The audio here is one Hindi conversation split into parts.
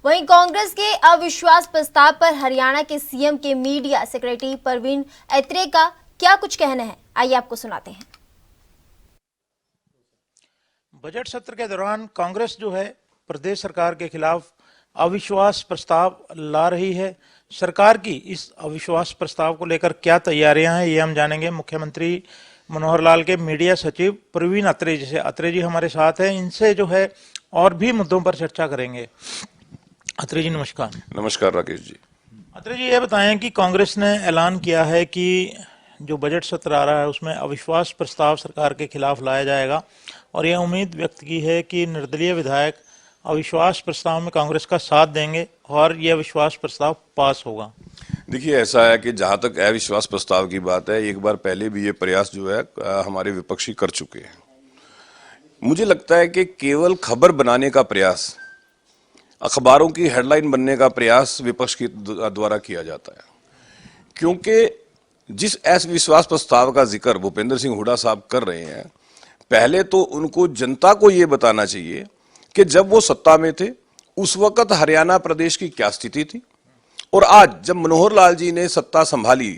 वहीं कांग्रेस के अविश्वास प्रस्ताव पर हरियाणा के सीएम के मीडिया सेक्रेटरी परवीन ऐत्रेय का क्या कुछ कहना है, आइए आपको सुनाते हैं। बजट सत्र के दौरान कांग्रेस जो है प्रदेश सरकार के खिलाफ अविश्वास प्रस्ताव ला रही है। सरकार की इस अविश्वास प्रस्ताव को लेकर क्या तैयारियां हैं, ये हम जानेंगे मुख्यमंत्री मनोहर लाल के मीडिया सचिव परवीन अत्रेय जी से। अत्रेय जी हमारे साथ हैं, इनसे जो है और भी मुद्दों पर चर्चा करेंगे। अत्रेय जी नमस्कार। नमस्कार राकेश जी। अत्रेय जी ये बताएं कि कांग्रेस ने ऐलान किया है कि जो बजट सत्र आ रहा है उसमें अविश्वास प्रस्ताव सरकार के खिलाफ लाया जाएगा और यह उम्मीद व्यक्त की है कि निर्दलीय विधायक अविश्वास प्रस्ताव में कांग्रेस का साथ देंगे और यह अविश्वास प्रस्ताव पास होगा। देखिए, ऐसा है कि जहां तक अविश्वास प्रस्ताव की बात है, एक बार पहले भी ये प्रयास जो है हमारे विपक्षी कर चुके हैं। मुझे लगता है कि केवल खबर बनाने का प्रयास, अखबारों की हेडलाइन बनने का प्रयास विपक्ष के द्वारा किया जाता है, क्योंकि जिस अविश्वास प्रस्ताव का जिक्र भूपेंद्र सिंह हुड्डा साहब कर रहे हैं, पहले तो उनको जनता को ये बताना चाहिए कि जब वो सत्ता में थे उस वक्त हरियाणा प्रदेश की क्या स्थिति थी और आज जब मनोहर लाल जी ने सत्ता संभाली,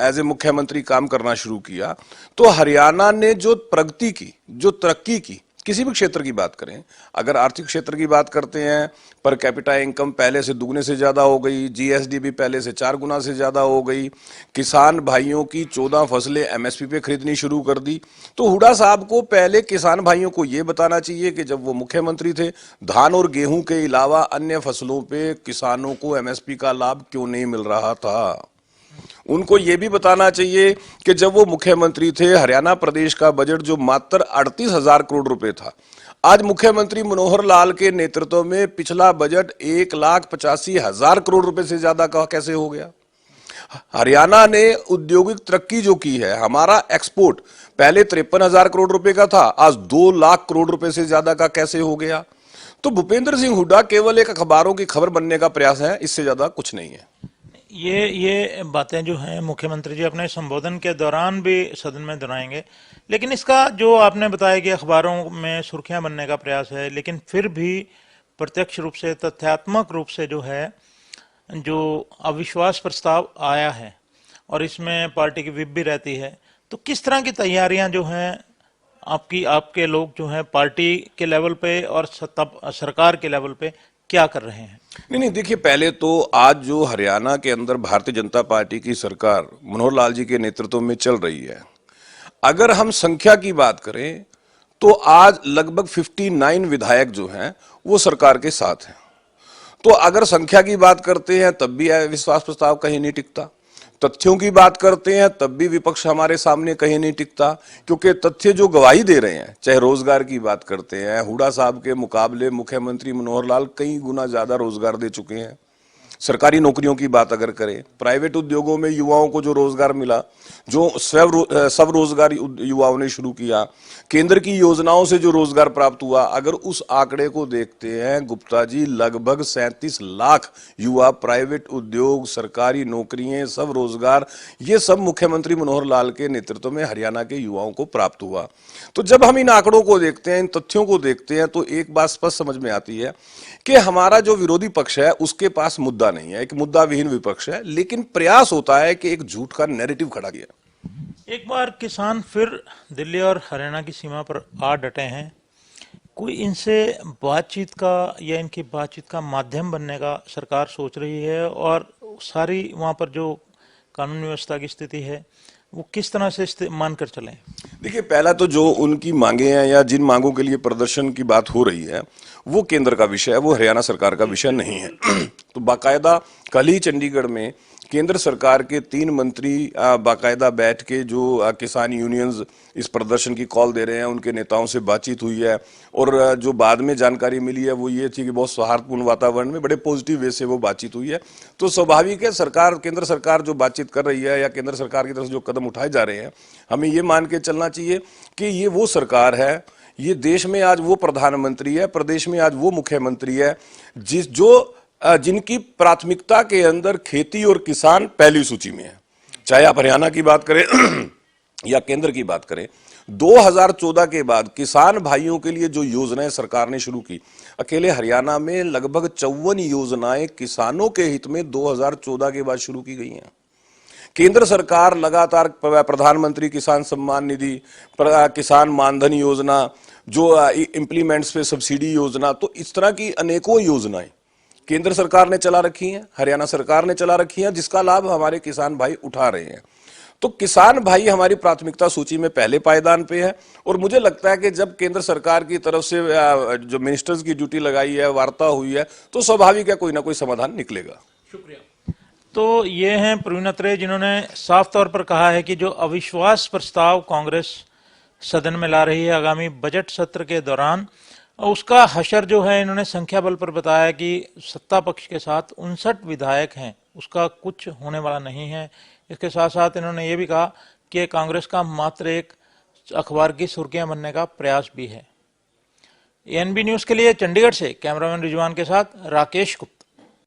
एज ए मुख्यमंत्री काम करना शुरू किया, तो हरियाणा ने जो प्रगति की, जो तरक्की की, किसी भी क्षेत्र की बात करें, अगर आर्थिक क्षेत्र की बात करते हैं, पर कैपिटा इनकम पहले से दुगने से ज्यादा हो गई, जीएसडी भी पहले से 4 गुना से ज्यादा हो गई, किसान भाइयों की 14 फसलें एमएसपी पे खरीदनी शुरू कर दी। तो हुड्डा साहब को पहले किसान भाइयों को यह बताना चाहिए कि जब वो मुख्यमंत्री थे, धान और गेहूं के अलावा अन्य फसलों पे किसानों को एमएसपी का लाभ क्यों नहीं मिल रहा था। उनको यह भी बताना चाहिए कि जब वो मुख्यमंत्री थे, हरियाणा प्रदेश का बजट जो मात्र 38,000 करोड़ रुपए था, आज मुख्यमंत्री मनोहर लाल के नेतृत्व में पिछला बजट 1,85,000 करोड़ रुपए से ज्यादा का कैसे हो गया। हरियाणा ने औद्योगिक तरक्की जो की है, हमारा एक्सपोर्ट पहले 53,000 करोड़ रुपए का था, आज 2 लाख करोड़ रुपए से ज्यादा का कैसे हो गया। तो भूपेंद्र सिंह हुड्डा केवल एक अखबारों की खबर बनने का प्रयास है, इससे ज्यादा कुछ नहीं है। ये बातें जो हैं मुख्यमंत्री जी अपने संबोधन के दौरान भी सदन में दोहराएंगे, लेकिन इसका जो आपने बताया कि अखबारों में सुर्खियां बनने का प्रयास है, लेकिन फिर भी प्रत्यक्ष रूप से, तथ्यात्मक रूप से जो है, जो अविश्वास प्रस्ताव आया है और इसमें पार्टी की विप भी रहती है, तो किस तरह की तैयारियां जो हैं आपके लोग जो हैं पार्टी के लेवल पे और सरकार के लेवल पे क्या कर रहे हैं? नहीं, देखिए, पहले तो आज जो हरियाणा के अंदर भारतीय जनता पार्टी की सरकार मनोहर लाल जी के नेतृत्व में चल रही है, अगर हम संख्या की बात करें तो आज लगभग 59 विधायक जो हैं वो सरकार के साथ हैं। तो अगर संख्या की बात करते हैं तब भी अविश्वास प्रस्ताव कहीं नहीं टिकता, तथ्यों की बात करते हैं तब भी विपक्ष हमारे सामने कहीं नहीं टिकता, क्योंकि तथ्य जो गवाही दे रहे हैं, चाहे रोजगार की बात करते हैं, हुड्डा साहब के मुकाबले मुख्यमंत्री मनोहर लाल कई गुना ज्यादा रोजगार दे चुके हैं। सरकारी नौकरियों की बात अगर करें, प्राइवेट उद्योगों में युवाओं को जो रोजगार मिला, जो स्वरोजगार युवाओं ने शुरू किया, केंद्र की योजनाओं से जो रोजगार प्राप्त हुआ, अगर उस आंकड़े को देखते हैं गुप्ता जी, लगभग 37 लाख युवा, प्राइवेट उद्योग, सरकारी नौकरियां, सब रोजगार, ये सब मुख्यमंत्री मनोहर लाल के नेतृत्व में हरियाणा के युवाओं को प्राप्त हुआ। तो जब हम इन आंकड़ों को देखते हैं, इन तथ्यों को देखते हैं, तो एक बात स्पष्ट समझ में आती है कि हमारा जो विरोधी पक्ष है उसके पास मुद्दा नहीं है, एक मुद्दा विहीन विपक्ष है, लेकिन प्रयास होता है कि एक झूठ का नैरेटिव खड़ा किया। एक बार किसान फिर दिल्ली और हरियाणा की सीमा पर आ डटे हैं, कोई इनसे बातचीत का या इनकी बातचीत का माध्यम बनने का सरकार सोच रही है और सारी वहां पर जो कानून व्यवस्था की स्थिति है वो किस तरह से मानकर चलें? देखिए, पहला तो जो उनकी मांगे हैं या जिन मांगों के लिए प्रदर्शन की बात हो रही है वो केंद्र का विषय है, वो हरियाणा सरकार का विषय नहीं है। तो बाकायदा कल ही चंडीगढ़ में केंद्र सरकार के 3 मंत्री बाकायदा बैठ के जो किसान यूनियंस इस प्रदर्शन की कॉल दे रहे हैं, उनके नेताओं से बातचीत हुई है और जो बाद में जानकारी मिली है वो ये थी कि बहुत सौहार्दपूर्ण वातावरण में बड़े पॉजिटिव वे से वो बातचीत हुई है। तो स्वाभाविक है, सरकार, केंद्र सरकार जो बातचीत कर रही है या केंद्र सरकार की तरफ से जो कदम उठाए जा रहे हैं, हमें ये मान के चलना चाहिए कि ये वो सरकार है, ये देश में आज वो प्रधानमंत्री है, प्रदेश में आज वो मुख्यमंत्री है जिनकी प्राथमिकता के अंदर खेती और किसान पहली सूची में है। चाहे आप हरियाणा की बात करें या केंद्र की बात करें, 2014 के बाद किसान भाइयों के लिए जो योजनाएं सरकार ने शुरू की, अकेले हरियाणा में लगभग 54 योजनाएं किसानों के हित में 2014 के बाद शुरू की गई हैं। केंद्र सरकार लगातार प्रधानमंत्री किसान सम्मान निधि, किसान मानधन योजना, जो इंप्लीमेंट्स पे सब्सिडी योजना, तो इस तरह की अनेकों योजनाएं केंद्र सरकार ने चला रखी हैं, हरियाणा सरकार ने चला रखी हैं, जिसका लाभ हमारे किसान भाई उठा रहे हैं। तो किसान भाई हमारी प्राथमिकता सूची में पहले पायदान पे है। और मुझे लगता है कि जब केंद्र सरकार की तरफ से जो मिनिस्टर्स की ड्यूटी लगाई है, वार्ता हुई है, तो स्वाभाविक है कोई ना कोई समाधान निकलेगा। शुक्रिया। तो ये हैं प्रवीण अत्रेय, जिन्होंने साफ तौर पर कहा है कि जो अविश्वास प्रस्ताव कांग्रेस सदन में ला रही है आगामी बजट सत्र के दौरान, उसका हशर जो है इन्होंने संख्या बल पर बताया कि सत्ता पक्ष के साथ 59 विधायक हैं, उसका कुछ होने वाला नहीं है। इसके साथ साथ इन्होंने ये भी कहा कि कांग्रेस का मात्र एक अखबार की सुर्खियां बनने का प्रयास भी है। एएनबी न्यूज के लिए चंडीगढ़ से कैमरामैन रिजवान के साथ राकेश गुप्ता।